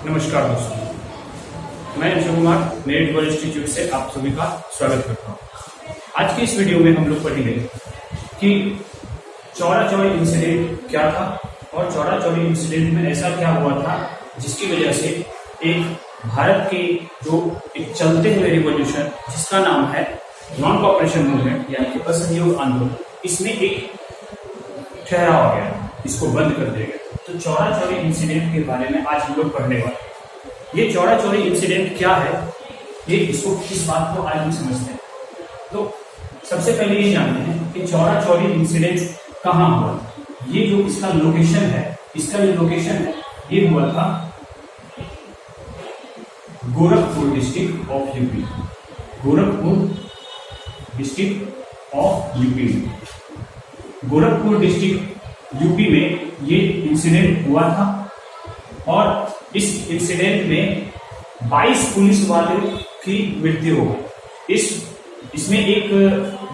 नमस्कार दोस्तों, मैं Ashok Kumar merit world institute से आप सभी का स्वागत करता हूँ। आज की इस वीडियो में हम लोग पढ़ेंगे कि चौरा चौरी इंसिडेंट क्या था और चौरा चौरी इंसिडेंट में ऐसा क्या हुआ था जिसकी वजह से एक भारत के जो एक चलते हुए रिवॉल्यूशन जिसका नाम है नॉन कॉपरेशन मूवमेंट यानी कि असहयोग आंदोलन, इसमें एक ठहराव आ गया, इसको बंद कर दिया गया। तो चौरा चौरी इंसिडेंट के बारे में आज हम लोग पढ़ने वाले। ये चौरा चौरी इंसिडेंट क्या है, ये इसको किस बात को आज हम समझते हैं। तो सबसे पहले ये जानते हैं कि चौरा चौरी इंसिडेंट कहाँ हुआ। ये जो इसका लोकेशन है, इसका जो लोकेशन है ये हुआ था Gorakhpur district of UP. Gorakhpur district of UP में, गोरखपुर डिस्ट्रिक्ट यूपी में ये इंसिडेंट हुआ था और इस इंसिडेंट में 22 पुलिस वालों की मृत्यु हो गई। इसमें एक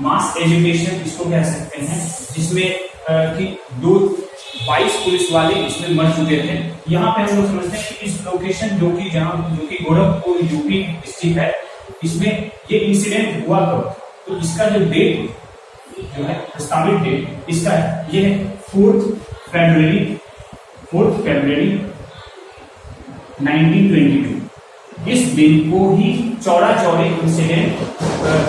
मास एजुकेशन इसको कह सकते हैं, जिसमें कि 22 पुलिस वाले इसमें मर चुके थे। यहाँ पे हम लोग समझते हैं कि इस लोकेशन जो कि गोरखपुर यूपी डिस्ट्रिक्ट है, इसमें ये इंसिडेंट हुआ कब, तो इसका जो डेट जो है प्रस्तावित डेट इसका है, ये है 4 फरवरी 1922। इस दिन को ही चौरा चौरी इंसिडेंट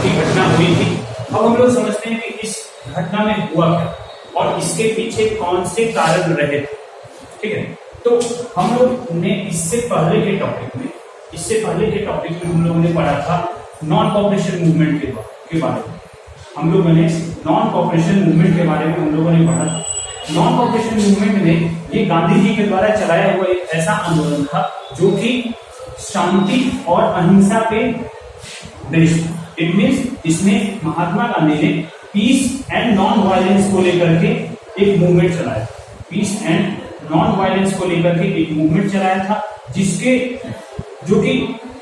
की घटना हुई थी। अब हम लोग समझते हैं कि इस घटना में हुआ क्या और इसके पीछे कौन से कारण रहे थे। ठीक है, तो हम लोग ने इससे पहले के टॉपिक में हम लोगों ने पढ़ा था नॉन कॉपरेशन मूवमेंट के बारे में। हम लोगों ने नॉन कॉपरेशन मूवमेंट के बारे में हम लोगों ने पढ़ा था। नॉन कॉपरेशन मूवमेंट में ये गांधी जी के द्वारा चलाया हुआ एक ऐसा आंदोलन था जो कि शांति और अहिंसा पे बेस्ड। इट मीन्स इसमें महात्मा गांधी ने पीस एंड नॉन वायलेंस को लेकर के एक मूवमेंट चलाया। पीस एंड नॉन वायलेंस को लेकर के एक मूवमेंट चलाया था, जो कि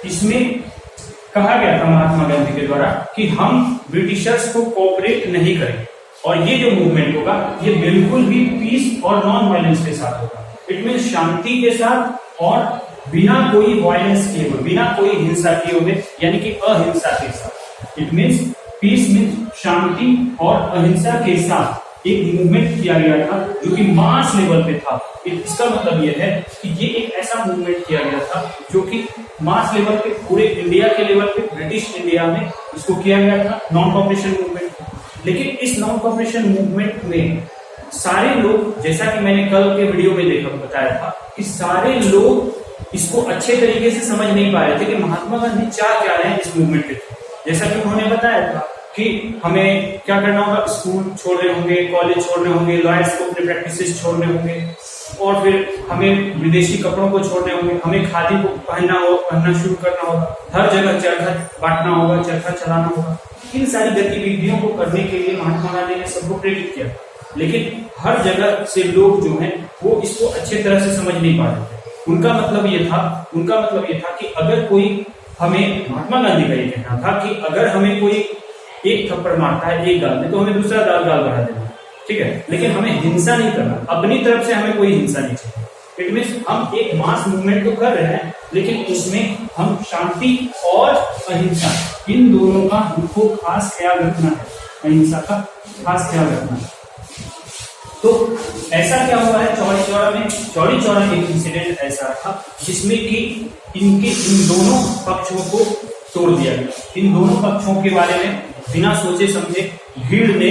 इसमें कहा गया था महात्मा गांधी के द्वारा कि हम ब्रिटिशर्स को कोऑपरेट नहीं करेंगे और ये जो मूवमेंट होगा ये बिल्कुल भी पीस और नॉन वायलेंस के साथ होगा। इट मीन्स शांति के साथ और बिना कोई वायलेंस किए हुए, बिना कोई हिंसा किए हुए, यानी कि अहिंसा के साथ। इट मीन्स पीस मीन्स शांति और अहिंसा के साथ एक मूवमेंट किया गया था जो कि मास लेवल पे था। इसका मतलब यह है कि ये एक ऐसा मूवमेंट किया गया था जो कि मास लेवल पे, पूरे इंडिया के लेवल पे, ब्रिटिश इंडिया में इसको किया गया था नॉन कॉपरेशन मूवमेंट। लेकिन इस नॉन कॉपरेशन मूवमेंट में सारे लोग, जैसा कि मैंने कल के वीडियो में बताया था कि सारे लोग इसको अच्छे तरीके से समझ नहीं पा रहे थे कि महात्मा गांधी चाह क्या रहे हैं इस मूवमेंट के थ्रू। जैसा कि उन्होंने बताया था कि हमें क्या करना होगा, स्कूल छोड़ने होंगे, कॉलेज छोड़ने होंगे, लॉयर्स को अपने प्रैक्टिसेस छोड़ने होंगे और फिर हमें विदेशी कपड़ों को छोड़ने होंगे, हमें खादी को पहनना शुरू करना होगा, हर जगह चरखा बांटना होगा, चरखा चलाना होगा। इन सारी गतिविधियों को करने के लिए महात्मा गांधी ने सबको प्रेरित किया, लेकिन हर जगह से लोग जो हैं वो इसको अच्छे तरह से समझ नहीं पा रहे थे। उनका मतलब ये था कि अगर कोई हमें, महात्मा गांधी का ये कहना था कि अगर हमें कोई एक थप्पड़ मारता है एक गाल में तो हमें दूसरा गाल बढ़ा देना, ठीक है, लेकिन हमें हिंसा नहीं करना, अपनी तरफ से हमें कोई हिंसा नहीं चाहिए। इट मीन्स हम एक मास मूवमेंट तो कर रहे हैं, लेकिन इसमें हम शांति और अहिंसा इन दोनों का हमको खास ख्याल रखना है, अहिंसा का खास ख्याल रखना है। तो ऐसा क्या हुआ है चौरी चौरा में? चौरी चौरा एक इंसिडेंट ऐसा था जिसमें कि इन दोनों पक्षों को तोड़ दिया गया। इन दोनों पक्षों के बारे में बिना सोचे समझे भीड़ ने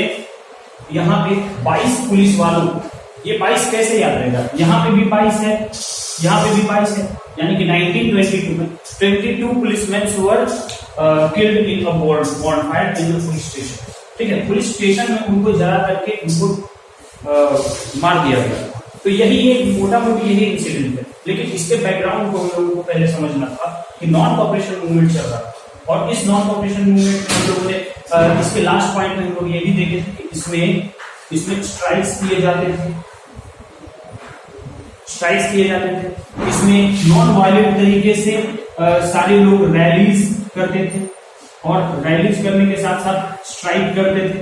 यहाँ पे 22 पुलिस वालों, ये 22 कैसे याद रहेगा, यहाँ पे भी 22 है, यहाँ पे भी 22 है, यानी कि 1922 में 22 policeman were killed in a bonfire in the police station. ठीक है, पुलिस स्टेशन में उनको जला करके उनको मार दिया गया। तो यही एक मोटा मोटी यही इंसिडेंट है, लेकिन इसके बैकग्राउंड को हम लोगों को पहले समझना था कि नॉन कॉपरेशन मूवमेंट चल रहा था और इस नॉन कॉपरेशन मूवमेंट में हम लोगों ने इसके लास्ट पॉइंट में हम लोग ये भी देखे थे कि इसमें स्ट्राइक्स किए जाते थे। इसमें नॉन वायलेंट तरीके से सारे लोग रैलीज करते थे और रैलीज करने के साथ साथ स्ट्राइक करते थे।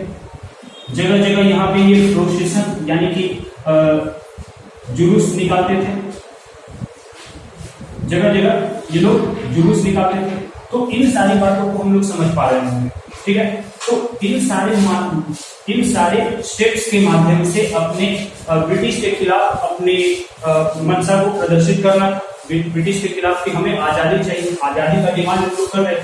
जगह जगह यहाँ पे ये प्रोसेशन यानी कि जुलूस निकालते थे। जगह जगह ये लोग जुलूस निकालते थे। तो इन सारी बातों को हम लोग समझ पा रहे होंगे, ठीक है। तो इन सारे स्टेप्स के माध्यम से अपने ब्रिटिश के खिलाफ अपने मंशा को प्रदर्शित करना, ब्रिटिश के खिलाफ कि हमें आजादी चाहिए, आजादी का डिमांड हम लोग कर रहे थे।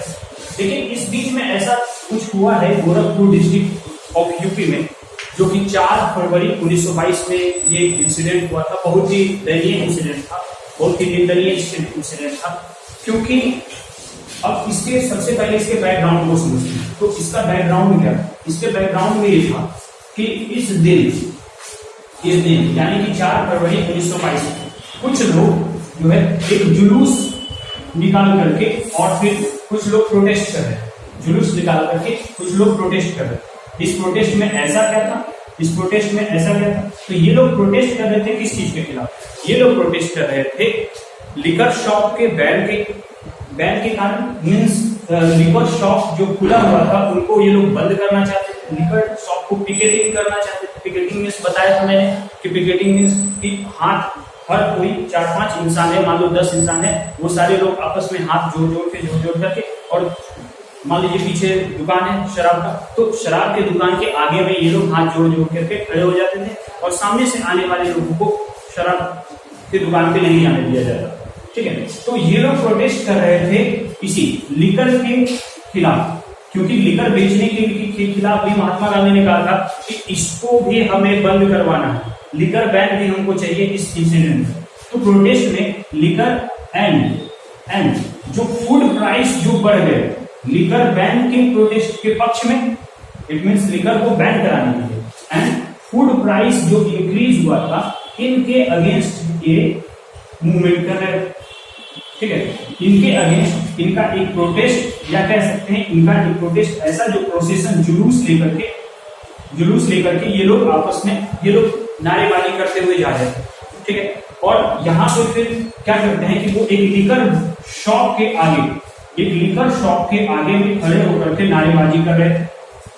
लेकिन इस बीच में ऐसा कुछ हुआ है गोरखपुर डिस्ट्रिक्ट ऑफ यूपी में, जो कि 4 फरवरी 1922 में ये इंसिडेंट हुआ था। बहुत ही दयनीय इंसिडेंट था, बहुत ही निंदनीय इंसिडेंट था, क्योंकि अब इसके सबसे पहले इसके बैकग्राउंड को समझते हैं। तो इसका बैकग्राउंड क्या है? इसके बैकग्राउंड में ये था कि इस दिन यानी कि 4 फरवरी 1922 कुछ लोग जो है एक जुलूस निकाल करके और फिर कुछ लोग प्रोटेस्ट कर रहे हैं, जुलूस निकाल करके कुछ लोग प्रोटेस्ट कर रहे हैं। इस प्रोटेस्ट में ऐसा क्या था? तो ये लोग प्रोटेस्ट कर रहे थे किस चीज के खिलाफ? ये लोग प्रोटेस्ट कर रहे थे लिकर शॉप के बैन के कारण। मीन्स लिकर शॉप जो खुला हुआ था उनको ये लोग बंद करना चाहते थे, लिकर शॉप को पिकेटिंग करना चाहते थे। पिकेटिंग मीन्स बताया था मैंने कि पिकेटिंग मीन्स कि हर कोई 4-5 इंसान है, मान लो 10 इंसान है, वो सारे लोग आपस में हाथ जोड़ करके, और मान लीजिए पीछे दुकान है शराब का, तो शराब के दुकान के आगे में ये लोग हाथ जोड़ करके खड़े हो जाते थे और सामने से आने वाले लोगों को शराब की दुकान पे नहीं आने दिया जाता, ठीक है। तो ये लोग प्रोटेस्ट कर रहे थे इसी लिकर के खिलाफ, क्योंकि लिकर बेचने के खिलाफ भी महात्मा गांधी ने कहा था कि इसको भी हमें बंद करवाना है, लिकर बैन भी हमको चाहिए इस इंसिडेंट में। तो प्रोटेस्ट में लिकर एंड जो फूड प्राइस जो बढ़ गए, लिकर बैन के प्रोटेस्ट के पक्ष में, इट मीन्स लिकर को बैन कराने के लिए, एंड फूड प्राइस जो इंक्रीज हुआ था, इनके अगेंस्ट ये मूवमेंट कर रहे, ठीक है। इनके अगेंस्ट इनका एक प्रोटेस्ट, या कह सकते हैं इनका एक प्रोटेस्ट, ऐसा जो प्रोसेशन जुलूस लेकर के ये लोग आपस में ये लोग नारेबाजी करते हुए जा रहे थे, ठीक है। और यहाँ पे फिर क्या करते हैं कि वो एक लिकर शॉप के आगे में खड़े होकर के नारेबाजी कर रहे थे,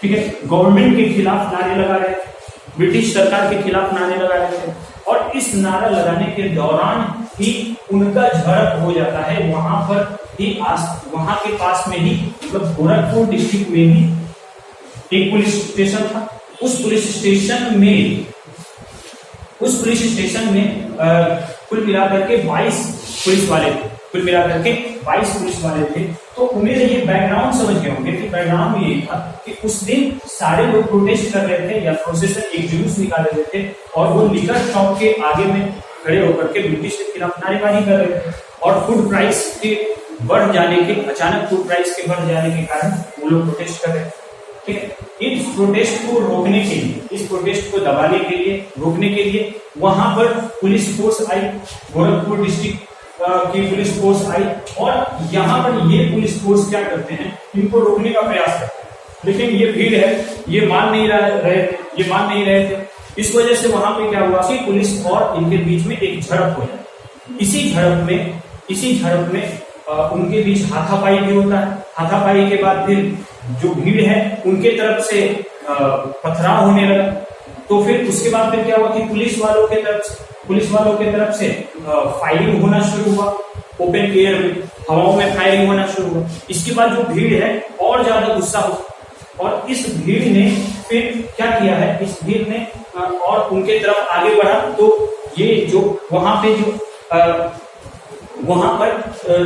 ठीक है। गवर्नमेंट के खिलाफ नारे लगा रहे थे, ब्रिटिश सरकार के खिलाफ नारे लगा रहे थे, और इस नारा लगाने के दौरान ही उनका झड़प हो जाता है। वहां पर ही वहां के पास में ही, मतलब गोरखपुर डिस्ट्रिक्ट में ही एक पुलिस स्टेशन था। उस पुलिस स्टेशन में कुल मिलाकर के 22 पुलिस वाले थे। तो उन्हें ये बैकग्राउंड समझ गए होंगे कि बैकग्राउंड में ये था कि उस दिन सारे लोग प्रोटेस्ट कर रहे थे या प्रोसेसन एक जुलूस निकाल रहे थे, और वो लिकर शॉप के आगे में खड़े होकर के ब्रिटिश के खिलाफ नारेबाजी कर रहे थे। और फूड प्राइस के अचानक फूड प्राइस के बढ़ जाने के कारण वो लोग प्रोटेस्ट कर रहे थे, ठीक है। इस प्रोटेस्ट को रोकने के लिए, इस प्रोटेस्ट को दबाने के लिए, रोकने के लिए वहां पर पुलिस फोर्स आई, गोरखपुर डिस्ट्रिक्ट की पुलिस फोर्स आई, और यहाँ पर ये पुलिस फोर्स क्या करते हैं, इनको रोकने का प्रयास करते हैं। लेकिन ये भीड़ है, ये मान नहीं रहे थे। इस वजह से वहां पे क्या हुआ कि पुलिस और इनके बीच में एक झड़प हो जाए। इसी झड़प में उनके बीच हाथापाई भी होता है। हाथापाई के बाद फिर जो भीड़ है उनके तरफ से पथराव होने लगा। तो फिर उसके बाद फिर क्या हुआ कि पुलिस वालों के तरफ से फायरिंग होना शुरू हुआ, ओपन एयर में, हवाओं में फायरिंग होना शुरू हुआ। इसके बाद जो भीड़ है और ज्यादा गुस्सा हुआ, और इस भीड़ ने फिर क्या किया है, इस भीड़ ने और उनके तरफ आगे बढ़ा। तो ये जो वहां पर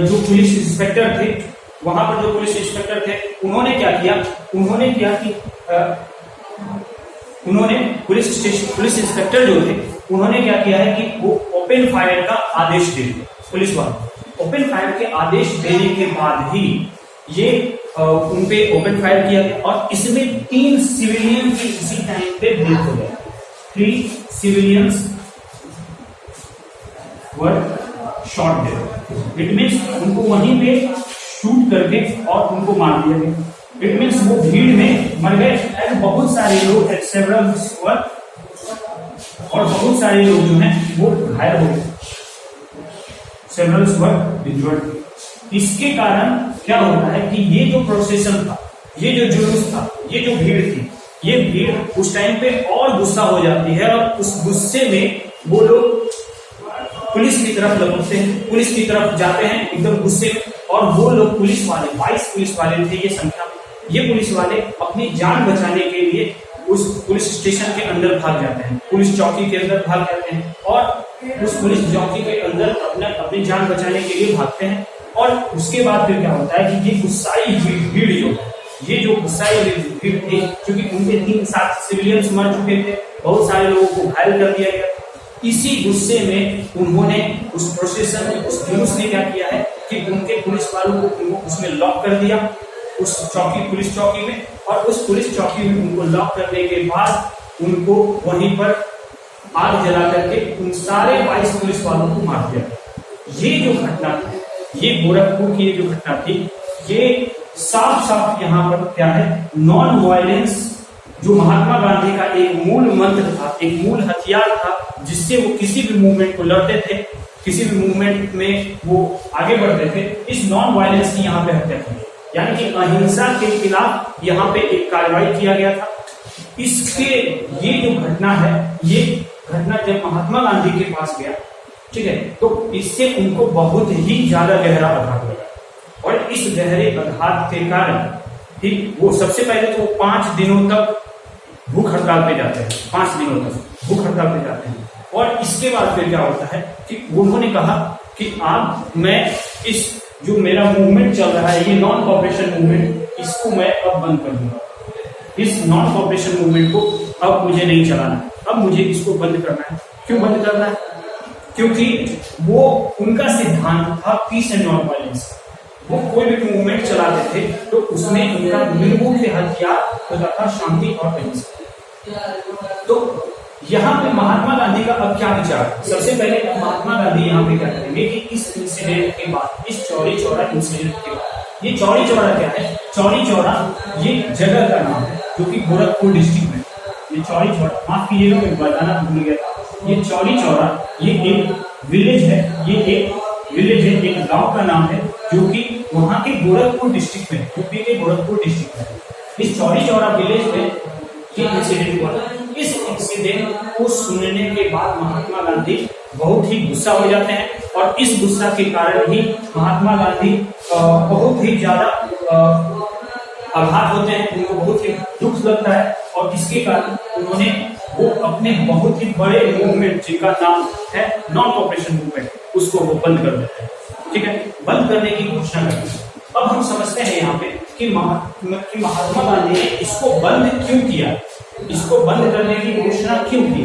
जो पुलिस इंस्पेक्टर थे, उन्होंने क्या किया कि पुलिस इंस्पेक्टर जो थे, उन्होंने क्या किया है कि वो ओपन फायर का आदेश दे दिया। पुलिस वाले ओपन फायर के आदेश देने के बाद ही ये उनपे ओपन फायर किया गया, और इसमें 3 सिविलियन की इसी टाइम पे डेथ हो गया। 3 civilians were shot dead. It means उनको वहीं पे शूट करके और उनको मार दिया गया। इट मीन्स वो भीड़ में मर गए, एंड बहुत सारे लोग और बहुत सारे लोग जो हैं वो घायल हो गए, सेवरल्स वर इंजर्ड। इसके कारण क्या होता है कि ये जो प्रोसेशन था, ये जो जुलूस था, ये जो भीड़ थी, ये भीड़ उस टाइम पे और गुस्सा हो जाती है, और उस गुस्से में वो लोग पुलिस की तरफ लपकते हैं, पुलिस की तरफ जाते हैं एकदम गुस्से में। और वो लोग पुलिस वाले 22 पुलिस वाले थे ये संख्या में, ये पुलिस वाले अपनी जान बचाने के लिए उस पुलिस स्टेशन के अंदर भाग जाते हैं, पुलिस चौकी के अंदर भाग जाते हैं और उस पुलिस चौकी के अंदर अपनी जान बचाने के लिए भागते हैं। और उसके बाद फिर क्या होता है कि ये गुस्साई भीड़ जो गुस्साई भीड़ थी, क्योंकि उनके 3-7 सिविलियंस मर चुके थे, बहुत सारे लोगों को घायल कर दिया गया। इसी गुस्से में उन्होंने उस प्रोसेशन में, उस जुलूस ने क्या किया है कि उनके पुलिस वालों को उसमें लॉक कर दिया, उस चौकी, पुलिस चौकी में। और उस पुलिस चौकी में उनको लॉक करने के बाद उनको वहीं पर आग जला करके उन सारे 22 पुलिस वालों को मार दिया। ये जो घटना थी, ये गोरखपुर की जो घटना थी, ये साफ साफ यहाँ पर क्या है, नॉन वायलेंस जो महात्मा गांधी का एक मूल मंत्र था, एक मूल हथियार था, जिससे वो किसी भी मूवमेंट को लड़ते थे, किसी भी मूवमेंट में वो आगे बढ़ते थे। इस नॉन वायलेंस की यहाँ पे हत्या की, यानी कि अहिंसा के खिलाफ यहाँ पे एक कार्रवाई किया गया था। इसके ये जो घटना है, ये घटना जब महात्मा गांधी के पास गया, ठीक है, तो इससे उनको बहुत ही ज्यादा गहरा आघात लगा। और इस गहरे आघात के कारण ठीक वो सबसे पहले तो 5 दिनों तक भूख हड़ताल पे जाते हैं, 5 दिनों तक भूख हड़ताल पे जाते हैं। और इसके बाद फिर क्या होता है कि उन्होंने कहा कि अब मैं इस जो मेरा मूवमेंट चल रहा है, ये नॉन कॉपरेशन मूवमेंट, इसको मैं अब बंद कर दूंगा। इस नॉन कॉपरेशन मूवमेंट को अब मुझे नहीं चलाना, अब मुझे इसको बंद करना है। क्यों बंद करना है? क्योंकि वो उनका सिद्धांत था पीस एंड नॉन वायलेंस। वो कोई भी मूवमेंट चलाते थे तो उसमें उनका निर्मुख्य हथियार होता था शांति और अहिंसा। तो यहाँ पे महात्मा गांधी का अब क्या विचार? सबसे पहले महात्मा गांधी यहाँ पे क्या करेंगे कि इस इंसिडेंट के बाद, इस चौरी चौरा इंसिडेंट के बाद, ये चौरी चौरा क्या है? चौरी चौरा ये जगह का नाम है जो कि गोरखपुर डिस्ट्रिक्ट में, ये चौरी चौरा, माफ कीजिएगा मैं बताना भूल गया था, ये चौरी चौरा ये एक विलेज है, ये एक विलेज है, एक गांव का नाम है जो कि वहां के गोरखपुर डिस्ट्रिक्ट में, यूपी के गोरखपुर डिस्ट्रिक्ट में, इस चौरी चौरा विलेज में ये इंसिडेंट हुआ। इस इंसिडेंट को सुनने के बाद महात्मा गांधी बहुत ही गुस्सा हो जाते हैं और इस गुस्सा के कारण ही महात्मा गांधी बहुत ही ज्यादा आघात होते हैं, उनको बहुत ही दुख लगता है। और इसके कारण उन्होंने वो अपने बहुत ही बड़े मूवमेंट जिनका नाम है नॉन कॉपरेशन मूवमेंट, उसको वो बंद कर देते हैं, ठीक है, बंद करने की घोषणा करते हैं। अब हम समझते हैं यहाँ पे कि महात्मा गांधी ने इसको बंद क्यों किया, इसको बंद करने की घोषणा क्यों की।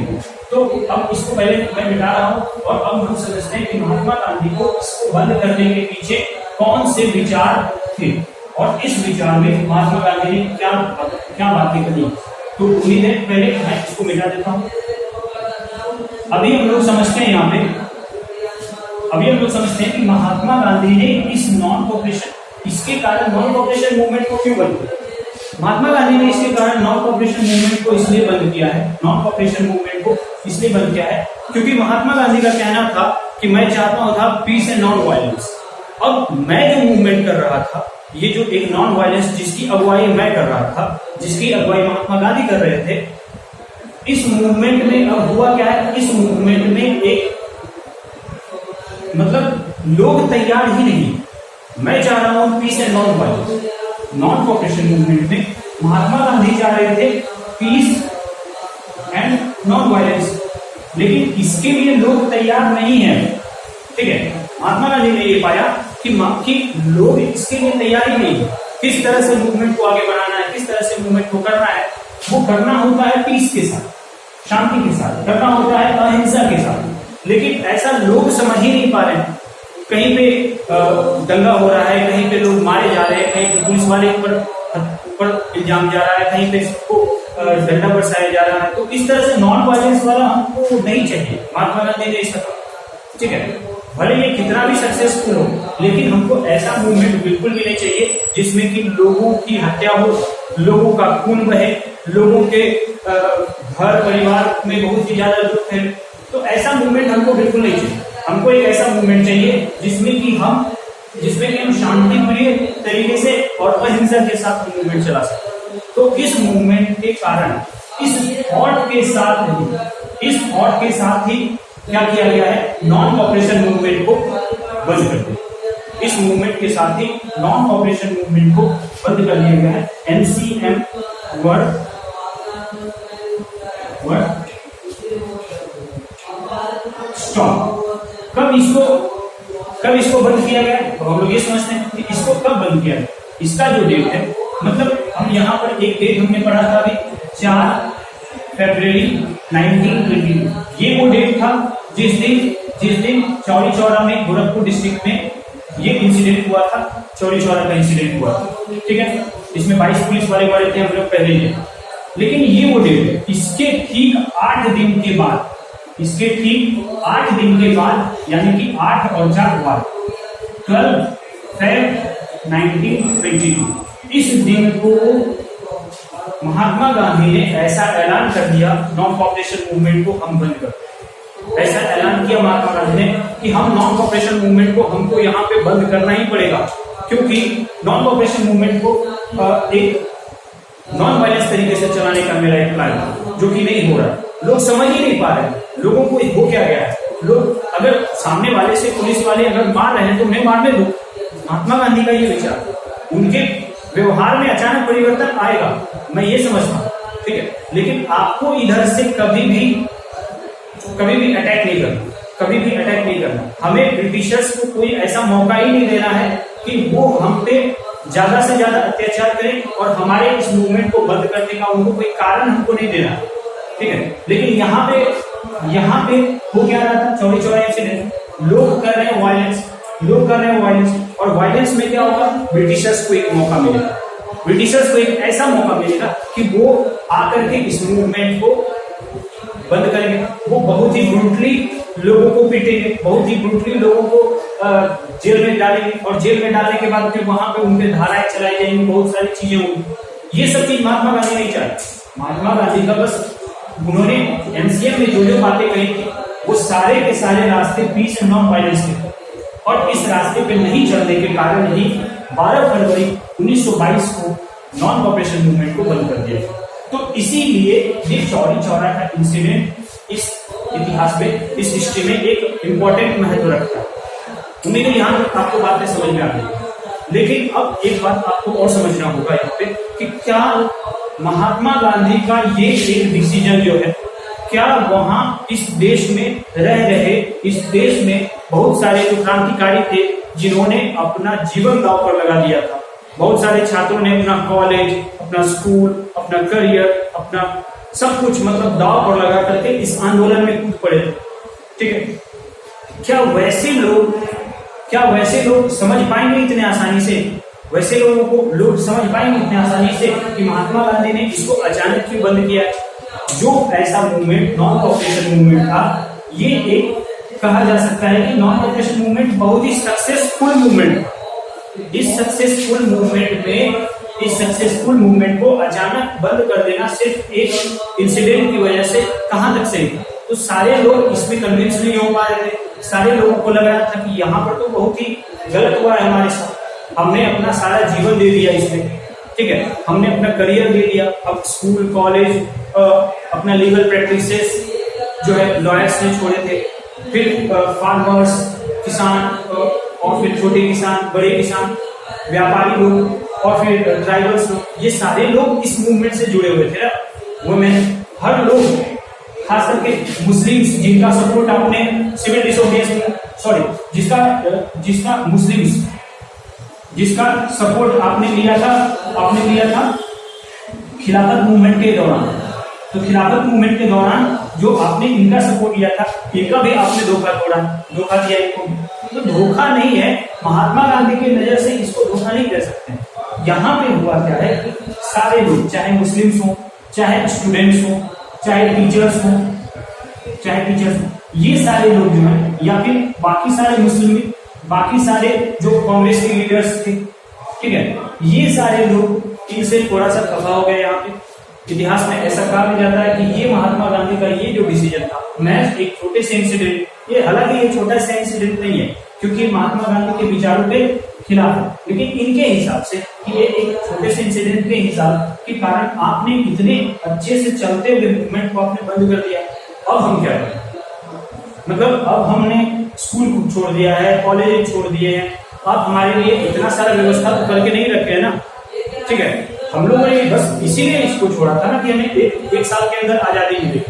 तो अब इसको पहले मैं मिटा रहा हूँ और अब हम समझते हैं कि महात्मा गांधी को इसको बंद करने के पीछे कौन से विचार थे और इस विचार में महात्मा गांधी ने क्या बातें करी। तो उम्मीद है पहले मैं इसको मिटा देता हूँ। अभी हम लोग समझते हैं यहाँ पे, अभी हम लोग समझते हैं कि महात्मा गांधी ने इस नॉन कॉपरेशन, इसके कारण नॉन कॉपरेशन मूवमेंट को क्यों बंद किया। महात्मा गांधी ने इसके कारण नॉन कॉपरेशन मूवमेंट को इसलिए बंद किया है, नॉन कॉपरेशन मूवमेंट को इसलिए बंद किया है क्योंकि महात्मा गांधी का कहना था कि मैं चाहता हूं था पीस एंड नॉन वायलेंस। अब मैं जो मूवमेंट कर रहा था, ये जो एक नॉन वायलेंस जिसकी अगुवाई मैं कर रहा था, जिसकी अगुवाई महात्मा गांधी कर रहे थे, इस मूवमेंट में अब हुआ क्या है, इस मूवमेंट में एक मतलब लोग तैयार ही नहीं। मैं चाह रहा हूं peace and non violence, non cooperation movement में महात्मा गांधी चाह रहे थे पीस एंड नॉन वायलेंस, लेकिन इसके लिए लोग तैयार नहीं है, ठीक है। महात्मा गांधी ने ये पाया कि लोग इसके लिए तैयार ही नहीं। किस तरह से मूवमेंट को आगे बढ़ाना है, किस तरह से मूवमेंट को करना है, वो करना होता है पीस के साथ, शांति के साथ, करना होता है अहिंसा के साथ, लेकिन ऐसा लोग समझ ही नहीं पा रहे हैं। कहीं पे दंगा हो रहा है, कहीं पे लोग मारे जा रहे हैं, कहीं पे पुलिस वाले ऊपर इल्जाम जा रहा है, कहीं पे सबको डंडा बरसाया जा रहा है। तो इस तरह से नॉन वायलेंस वाला हमको नहीं चाहिए। महात्मा गांधी ने इसका, ठीक है, भले ये कितना भी सक्सेसफुल हो, लेकिन हमको ऐसा मूवमेंट बिल्कुल भी नहीं चाहिए जिसमें कि लोगों की हत्या हो, लोगों का खून बहे, लोगों के घर परिवार में बहुत ही ज्यादा दुख है। तो ऐसा मूवमेंट हमको बिल्कुल नहीं चाहिए। हमको एक ऐसा मूवमेंट चाहिए जिसमें कि हम शांति प्रिय तरीके से और अहिंसा के साथ मूवमेंट चला सकते। तो इस मूवमेंट के कारण, इस थॉट के साथ ही क्या किया गया है, नॉन कॉपरेशन मूवमेंट को बंद कर दिया। इस मूवमेंट के साथ ही नॉन कॉपरेशन मूवमेंट को बंद कर दिया गया है। NCM word stop. कब इसको बंद किया गया, तो हम लोग ये समझते हैं कि इसको कब बंद किया गया। इसका जो डेट है, मतलब हम यहाँ पर एक डेट हमने पढ़ा था अभी 4 फरवरी 1920। ये वो डेट था जिस दिन चौरी चौरा में, गोरखपुर डिस्ट्रिक्ट में ये इंसिडेंट हुआ था। चौरी चौरा का इंसिडेंट हुआ था, ठीक है। इसमें 22 पुलिस वाले मरे थे हम लोग पहले ही। लेकिन ये वो डेट है, इसके ठीक 8 दिन के बाद, यानी कि 8 और 4 12 फरवरी 1922, इस दिन को महात्मा गांधी ने ऐसा ऐलान कर दिया, नॉन कॉपरेशन मूवमेंट को हम बंद कर। ऐसा ऐलान किया महात्मा गांधी ने कि हम नॉन कॉपरेशन मूवमेंट को हमको यहाँ पे बंद करना ही पड़ेगा, क्योंकि नॉन कॉपरेशन मूवमेंट को एक नॉन वायलेंस तरीके से चलाने का मेरा एक प्लान था, जो कि नहीं हो रहा। लोग समझ ही नहीं पा रहे, लोगों को हो क्या गया है। लोग अगर सामने वाले से पुलिस वाले अगर मार रहे हैं तो उन्हें मारने दो। महात्मा गांधी का ये विचार, उनके व्यवहार में अचानक परिवर्तन आएगा, मैं ये समझता हूँ, ठीक है। लेकिन आपको इधर से कभी भी अटैक नहीं करना, हमें ब्रिटिशर्स को कोई ऐसा मौका ही नहीं देना है कि वो हम पे ज्यादा से ज्यादा अत्याचार करें और हमारे इस मूवमेंट को बंद करने का उनको कोई कारण हमको नहीं देना, ठीक है। लेकिन यहाँ पे हो क्या रहा था, चौरी चौरा इंसिडेंट, लोग कर रहे हैं वायलेंस, और वायलेंस में क्या होगा, ब्रिटिशर्स को एक मौका मिलेगा, ब्रिटिशर्स को एक ऐसा मौका मिलेगा कि वो आकर के इस मूवमेंट को बंद करेंगे। वो बहुत ही ब्रूटली लोगों को पीटेंगे, बहुत ही ब्रूटली लोगों को जेल में डालेंगे, और जेल में डालने के बाद फिर वहां पे उनके धाराएं चलाई जाएंगी, बहुत सारी चीजें होंगी। ये सब चीज महात्मा गांधी नहीं चाहते। महात्मा गांधी का बस, उन्होंने एमसीएम में जो बातें कही थी वो सारे के सारे रास्ते पीस एंड नॉन वायलेंस के, और इस रास्ते पे नहीं चलने के कारण ही 12 फरवरी 1922 को नॉन कॉपरेशन मूवमेंट को बंद कर दिया। तो इसीलिए ये चौरी चौरा का इंसिडेंट इस इतिहास में, इस हिस्ट्री में एक इंपॉर्टेंट महत्व रखता है। उम्मीद है यहाँ तक आपको बातें समझ में आ गई। लेकिन अब एक बात आपको और समझना होगा यहाँ पे कि क्या महात्मा गांधी का ये एक डिसीजन जो है, क्या वहां इस देश में रह रहे, इस देश में बहुत सारे जो क्रांतिकारी थे जिन्होंने अपना जीवन दांव पर लगा दिया था, बहुत सारे छात्रों ने अपना कॉलेज, अपना स्कूल, अपना करियर, अपना सब कुछ मतलब दांव पर लगा करके इस आंदोलन में कूद पड़े थे, ठीक है। क्या वैसे लोग समझ पाएंगे इतने आसानी से, वैसे लोगों को लोग समझ पाएंगे इतने आसानी से कि महात्मा गांधी ने इसको अचानक क्यों बंद किया। जो ऐसा मूवमेंट, नॉन कॉपरेशन मूवमेंट था, ये एक कहा जा सकता है कि नॉन कॉपरेशन मूवमेंट बहुत ही सक्सेसफुल मूवमेंट था। इस सक्सेसफुल मूवमेंट को अचानक बंद कर देना सिर्फ एक इंसिडेंट की वजह से कहां तक सही था। तो सारे लोग इसमें कन्विंस नहीं हो पा रहे थे, सारे लोगों को लग रहा था कि यहाँ पर तो बहुत ही गलत हुआ है हमारे साथ, हमने अपना सारा जीवन दे दिया इसमें, ठीक है, हमने अपना करियर दे दिया, अब स्कूल, कॉलेज, अपना लीगल प्रैक्टिसेस जो है लॉयर्स ने छोड़े थे, फिर फार्मर्स, किसान, और फिर छोटे किसान, बड़े किसान, व्यापारी लोग, और फिर ट्राइबल्स लोग, ये सारे लोग इस मूवमेंट से जुड़े हुए थे। वुमेन, हर लोग, खास करके मुस्लिम्स जिनका सपोर्ट आपने सिविल डिसोबीडियंस, सॉरी, जिसका सपोर्ट आपने लिया था खिलाफत मूवमेंट के दौरान। तो खिलाफत मूवमेंट के दौरान जो आपने इनका सपोर्ट लिया था, इनका भी आपने धोखा दिया इनको। तो धोखा नहीं है, महात्मा गांधी की नजर से इसको धोखा नहीं कह सकते। यहाँ पे हुआ क्या है कि सारे लोग, चाहे मुस्लिम्स हो, चाहे स्टूडेंट्स हो, चाहे टीचर्स हो, ये सारे लोग जो है, या फिर बाकी सारे मुस्लिम, बाकी सारे जो कांग्रेस के लीडर्स थे, ठीक है, ये सारे लोग इनसे थोड़ा सा खफा हो गए। यहाँ पे इतिहास में ऐसा कहा जाता है कि ये महात्मा गांधी का ये जो डिसीजन था, महज एक छोटे से इंसिडेंट, ये हालांकि ये छोटा सा इंसिडेंट नहीं है क्योंकि महात्मा गांधी के विचारों के खिलाफ है, लेकिन इनके हिसाब से कि ये एक छोटे से इंसिडेंट के हिसाब के कारण आपने इतने अच्छे से चलते हुए मूवमेंट को आपने बंद कर दिया, अब हम क्या करें। मतलब अब हमने स्कूल को छोड़ दिया है, कॉलेज छोड़ दिए हैं, अब हमारे लिए इतना सारा व्यवस्था तो करके नहीं रखे है ना, ठीक है। हम लोगों ने बस इसीलिए इसको छोड़ा था ना कि हमें एक साल के अंदर आजादी मिले।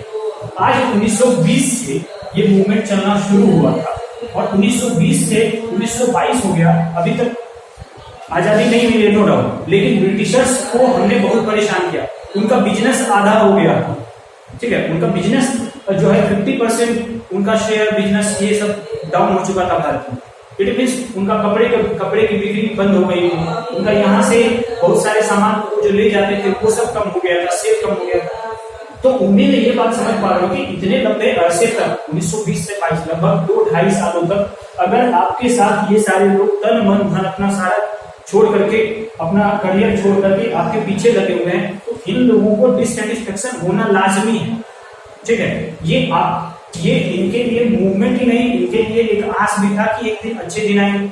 आज 1920 से ये मूवमेंट चलना शुरू हुआ था और 1920 से 1922 हो गया, अभी तक आजादी नहीं मिली, नो डाउट, लेकिन ब्रिटिशर्स को हमने बहुत परेशान किया। उनका बिजनेस आधा हो गया, ठीक है, उनका बिजनेस जो है 50% उनका शेयर बिजनेस ये सब डाउन हो चुका था भारत में। इट मीन्स उनका कपड़े की बिक्री बंद हो गई, उनका यहाँ से बहुत सारे सामान जो ले जाते थे वो सब कम हो गया था, सेल कम हो गया था। तो उम्मीद ये बात समझ पा रहे हो कि इतने लंबे अरसे तक 1920 से 22 लगभग 2-2.5 सालों तक अगर आपके साथ ये सारे लोग तन मन धन अपना सारा छोड़ करके, अपना करियर छोड़ करके आपके पीछे लगे हुए हैं, तो इन लोगों को डिससेटिस्फेक्शन होना लाजमी है, ठीक है। ये इनके लिए मूवमेंट ही नहीं, इनके लिए एक आस भी था कि एक दिन अच्छे दिन आएंगे,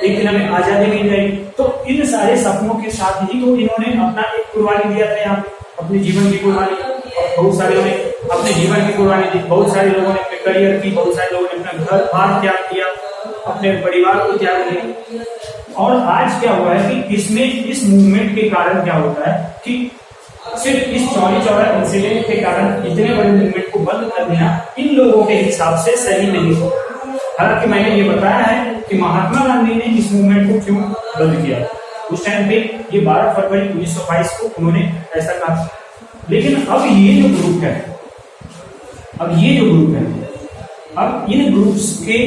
एक दिन हमें आजादी मिल जाएगी। तो इन सारे सपनों के साथ ही तो इन्होंने अपना एक कुर्बानी दिया था यहाँ पे, अपने जीवन की कुर्बानी, और बहुत सारे ने अपने जीवन की कुर्बानी दी, बहुत सारे लोगों ने अपने करियर की, बहुत सारे लोगों ने अपना घर बार त्याग किया, अपने परिवार को त्याग किया। और आज क्या हुआ है कि इसमें इस मूवमेंट के कारण क्या होता है कि सिर्फ इस चौरी चौरा इंसिडेंट के कारण इतने बड़े मूवमेंट को बंद कर देना इन लोगों के हिसाब से सही नहीं हो। हालांकि मैंने ये बताया है कि महात्मा गांधी ने इस मूवमेंट को क्यों बंद किया। उस टाइम पे ये 12 फरवरी 1922 को उन्होंने ऐसा कहा। लेकिन अब ये जो ग्रुप है, अब इन ग्रुप्स के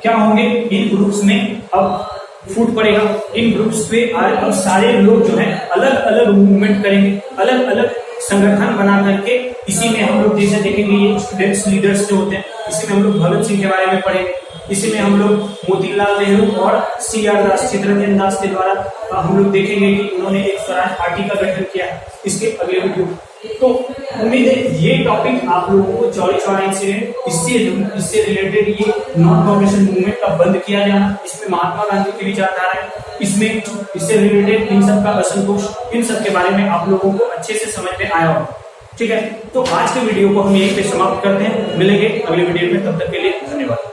क्या होंगे, इन ग्रुप्स में अब फूट पड़ेगा। इन ग्रुप्स पे अब सारे लोग जो है अलग अलग मूवमेंट करेंगे, अलग अलग संगठन बना करके। इसी में हम लोग जैसे देखेंगे ये स्टूडेंट्स लीडर्स जो होते हैं, इसी में हम लोग भगत सिंह के बारे में पढ़ेंगे, इसी में हम लोग मोतीलाल नेहरू और CR दास, चित्तरंजन दास के द्वारा हम लोग देखेंगे कि उन्होंने एक स्वराज पार्टी का गठन किया इसके अगले वीडियो। तो उम्मीद है ये टॉपिक आप लोगों को चौरी चौरा इंसिडेंट, इससे रिलेटेड ये नॉन कॉपरेशन मूवमेंट का बंद किया जाना, इसमें महात्मा गांधी की विचारधारा, इसमें इससे रिलेटेड इन सब का असंतोष, इन सब के बारे में आप लोगों को अच्छे से समझ में आया होगा, ठीक है। तो आज के वीडियो को हम यहीं पे समाप्त करते हैं, मिलेंगे अगले वीडियो में, तब तक के लिए धन्यवाद।